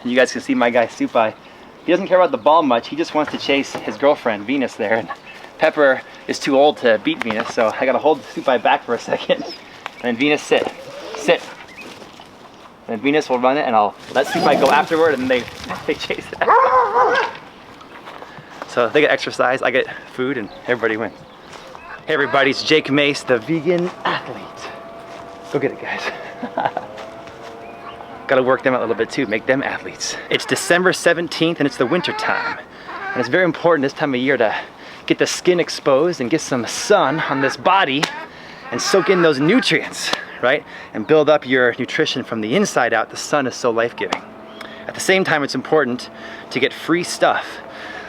And you guys can see my guy Supai. He doesn't care about the ball much. He just wants to chase his girlfriend, Venus, there. And Pepper is too old to beat Venus, so I gotta hold Supai back for a second. And then Venus, sit. Sit. And then Venus will run it, and I'll let Supai go afterward, and they chase it. So they get exercise, I get food, and everybody wins. Hey everybody, it's Jake Mace, the vegan athlete. Go get it, guys. Gotta work them out a little bit too, make them athletes. It's December 17th and it's the winter time. And it's very important this time of year to get the skin exposed and get some sun on this body and soak in those nutrients, right? And build up your nutrition from the inside out. The sun is so life-giving. At the same time, it's important to get free stuff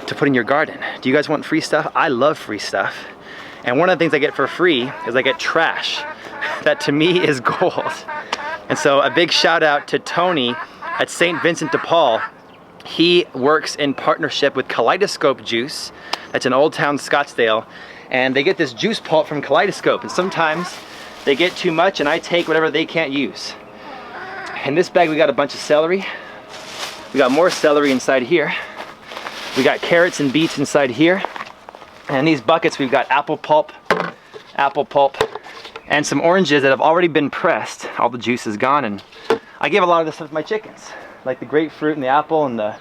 to put in your garden. Do you guys want free stuff? I love free stuff. And one of the things I get for free is I get trash. That to me is gold. And so a big shout out to Tony at St. Vincent de Paul. He works in partnership with Kaleidoscope Juice. That's in Old Town Scottsdale. And they get this juice pulp from Kaleidoscope. And sometimes they get too much and I take whatever they can't use. In this bag we got a bunch of celery. We got more celery inside here. We got carrots and beets inside here. And in these buckets we've got apple pulp, and some oranges that have already been pressed. All the juice is gone, and I give a lot of this stuff to my chickens, like the grapefruit and the apple and the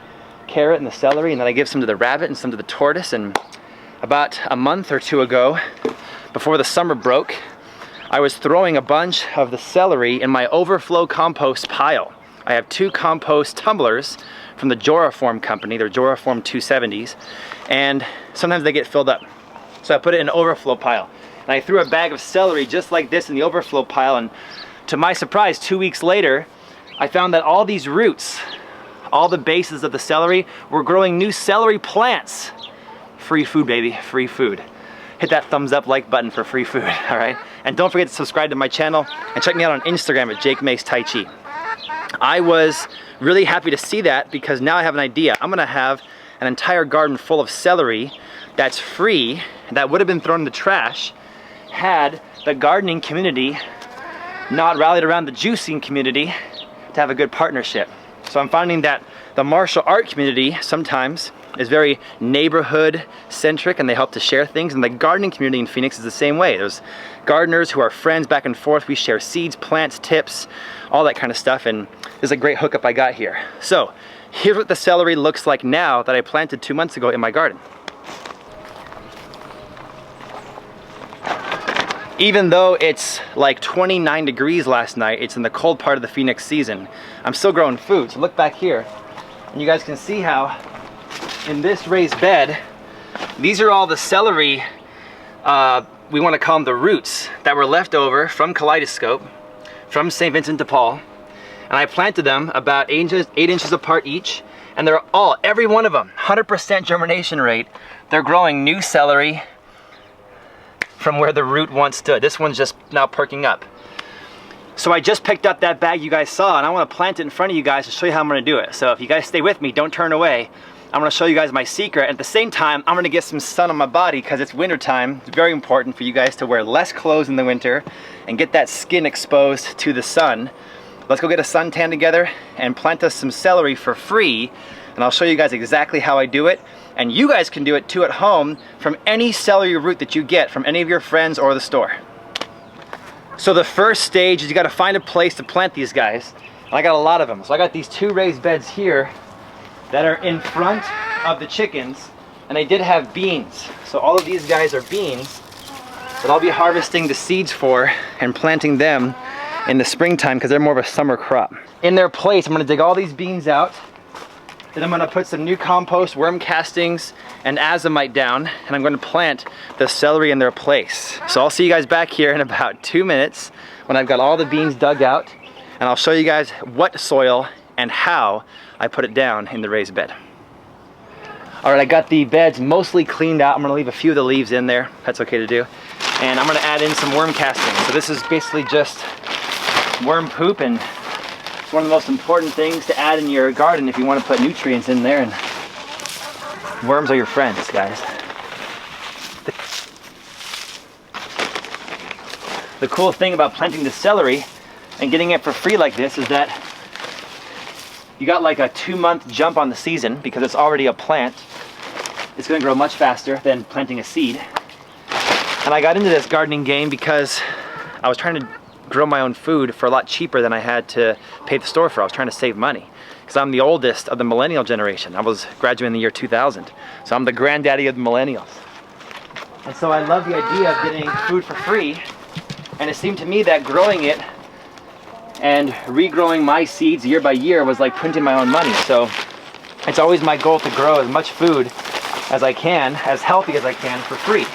carrot and the celery, and then I give some to the rabbit and some to the tortoise. And about a month or two ago, before the summer broke, I was throwing a bunch of the celery in my overflow compost pile. I have 2 compost tumblers from the Joraform company. They're Joraform 270s, and sometimes they get filled up. So I put it in an overflow pile. And I threw a bag of celery just like this in the overflow pile, and to my surprise, 2 weeks later, I found that all these roots, all the bases of the celery, were growing new celery plants. Free food, baby, free food. Hit that thumbs up like button for free food, all right? And don't forget to subscribe to my channel and check me out on Instagram at Jake Mace Tai Chi. I was really happy to see that because now I have an idea. I'm gonna have an entire garden full of celery that's free, that would have been thrown in the trash had the gardening community not rallied around the juicing community to have a good partnership. So I'm finding that the martial art community sometimes is very neighborhood centric and they help to share things, and the gardening community in Phoenix is the same way. There's gardeners who are friends back and forth. We share seeds, plants, tips, all that kind of stuff, and this is a great hookup I got here. So here's what the celery looks like now that I planted 2 months ago in my garden. Even though it's like 29 degrees last night, it's in the cold part of the Phoenix season, I'm still growing food. So look back here, and you guys can see how in this raised bed, these are all the celery, we want to call them the roots, that were left over from Kaleidoscope, from St. Vincent de Paul. And I planted them about 8 inches apart each, and they're all, every one of them, 100% germination rate. They're growing new celery from where the root once stood. This one's just now perking up. So I just picked up that bag you guys saw, and I want to plant it in front of you guys to show you how I'm going to do it. So if you guys stay with me, don't turn away. I'm going to show you guys my secret. And at the same time, I'm going to get some sun on my body because it's winter time. It's very important for you guys to wear less clothes in the winter and get that skin exposed to the sun. Let's go get a suntan together and plant us some celery for free, and I'll show you guys exactly how I do it. And you guys can do it too at home from any celery root that you get from any of your friends or the store. So the first stage is you got to find a place to plant these guys. And I got a lot of them. So I got these 2 raised beds here that are in front of the chickens, and they did have beans. So all of these guys are beans that I'll be harvesting the seeds for and planting them in the springtime because they're more of a summer crop. In their place, I'm going to dig all these beans out. Then I'm going to put some new compost, worm castings, and azomite down, and I'm going to plant the celery in their place. So I'll see you guys back here in about 2 minutes when I've got all the beans dug out, and I'll show you guys what soil and how I put it down in the raised bed. All right, I got the beds mostly cleaned out. I'm going to leave a few of the leaves in there. That's okay to do. And I'm going to add in some worm castings. So this is basically just worm poop, and it's one of the most important things to add in your garden if you want to put nutrients in there, and worms are your friends, guys. The cool thing about planting the celery and getting it for free like this is that you got like a 2-month jump on the season because it's already a plant. It's gonna grow much faster than planting a seed. And I got into this gardening game because I was trying to grow my own food for a lot cheaper than I had to pay the store for. I was trying to save money because I'm the oldest of the millennial generation. I was graduating in the year 2000. So I'm the granddaddy of the millennials. And so I love the idea of getting food for free. And it seemed to me that growing it and regrowing my seeds year by year was like printing my own money. So it's always my goal to grow as much food as I can, as healthy as I can, for free.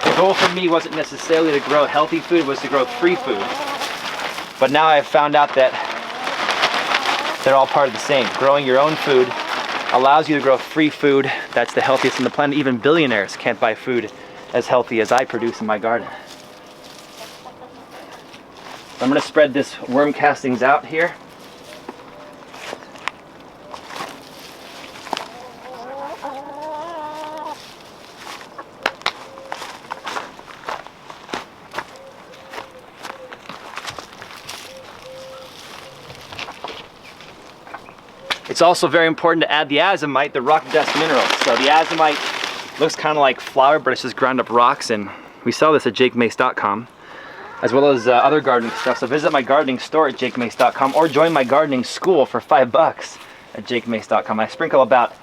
The goal for me wasn't necessarily to grow healthy food, it was to grow free food. But now I've found out that they're all part of the same. Growing your own food allows you to grow free food that's the healthiest on the planet. Even billionaires can't buy food as healthy as I produce in my garden. I'm gonna spread this worm castings out here. It's also very important to add the azomite, the rock dust mineral. So the azomite looks kind of like flour, but it's just ground up rocks, and we sell this at jakemace.com, as well as other gardening stuff. So visit my gardening store at jakemace.com or join my gardening school for $5 at jakemace.com. I sprinkle about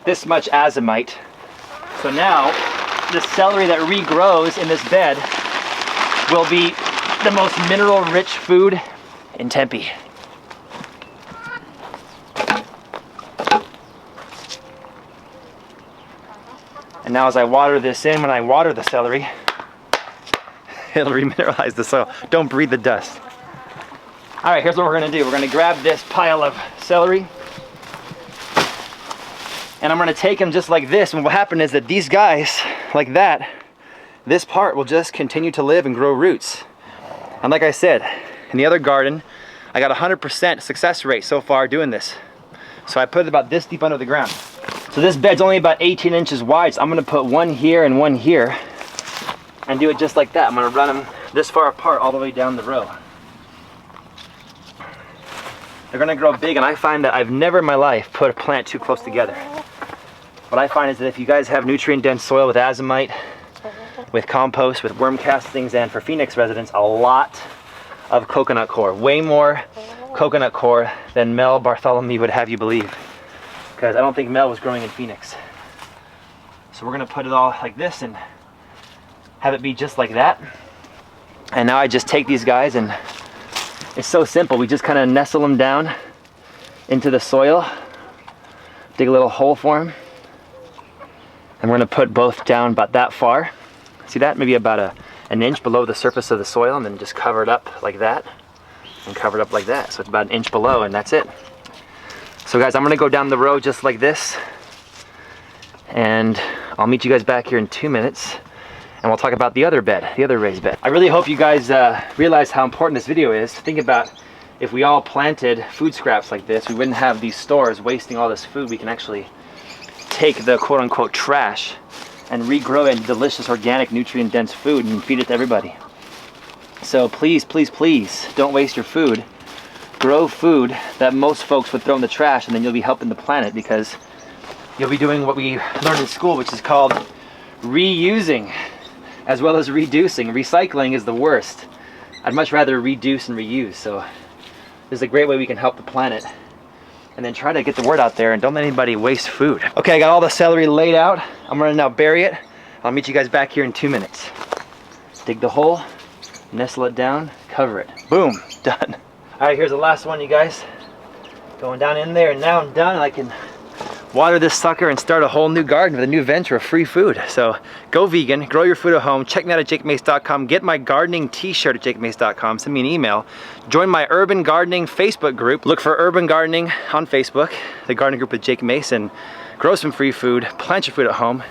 this much azomite. So now the celery that regrows in this bed will be the most mineral rich food in Tempe. And now as I water this in, when I water the celery, it'll remineralize the soil. Don't breathe the dust. All right, here's what we're gonna do. We're gonna grab this pile of celery, and I'm gonna take them just like this. And what will happen is that these guys, like that, this part will just continue to live and grow roots. And like I said, in the other garden, I got 100% success rate so far doing this. So I put it about this deep under the ground. So this bed's only about 18 inches wide, so I'm gonna put one here and one here and do it just like that. I'm gonna run them this far apart all the way down the row. They're gonna grow big, and I find that I've never in my life put a plant too close together. What I find is that if you guys have nutrient-dense soil with azomite, with compost, with worm castings, and for Phoenix residents, a lot of coconut coir. Way more coconut coir than Mel Bartholomew would have you believe, because I don't think Mel was growing in Phoenix. So we're gonna put it all like this and have it be just like that. And now I just take these guys, and it's so simple. We just kind of nestle them down into the soil, dig a little hole for them, and we're gonna put both down about that far. See that? Maybe about an inch below the surface of the soil, and then just cover it up like that, and cover it up like that. So it's about an inch below, and that's it. So guys, I'm gonna go down the row just like this, and I'll meet you guys back here in 2 minutes, and we'll talk about the other bed, the other raised bed. I really hope you guys realize how important this video is. Think about if we all planted food scraps like this, we wouldn't have these stores wasting all this food. We can actually take the quote-unquote trash and regrow it into delicious, organic, nutrient-dense food and feed it to everybody. So please, please, please, don't waste your food. Grow food that most folks would throw in the trash, and then you'll be helping the planet, because you'll be doing what we learned in school, which is called reusing as well as reducing. Recycling is the worst. I'd much rather reduce and reuse. So this is a great way we can help the planet, and then try to get the word out there and don't let anybody waste food. Okay, I got all the celery laid out. I'm gonna now bury it. I'll meet you guys back here in 2 minutes. Dig the hole, nestle it down, cover it. Boom, done. All right, here's the last one, you guys. Going down in there, and now I'm done, and I can water this sucker and start a whole new garden with a new venture of free food. So go vegan, grow your food at home. Check me out at jakemace.com. Get my gardening t-shirt at jakemace.com. Send me an email. Join my urban gardening Facebook group. Look for Urban Gardening on Facebook, the gardening group with Jake Mace, and grow some free food, plant your food at home.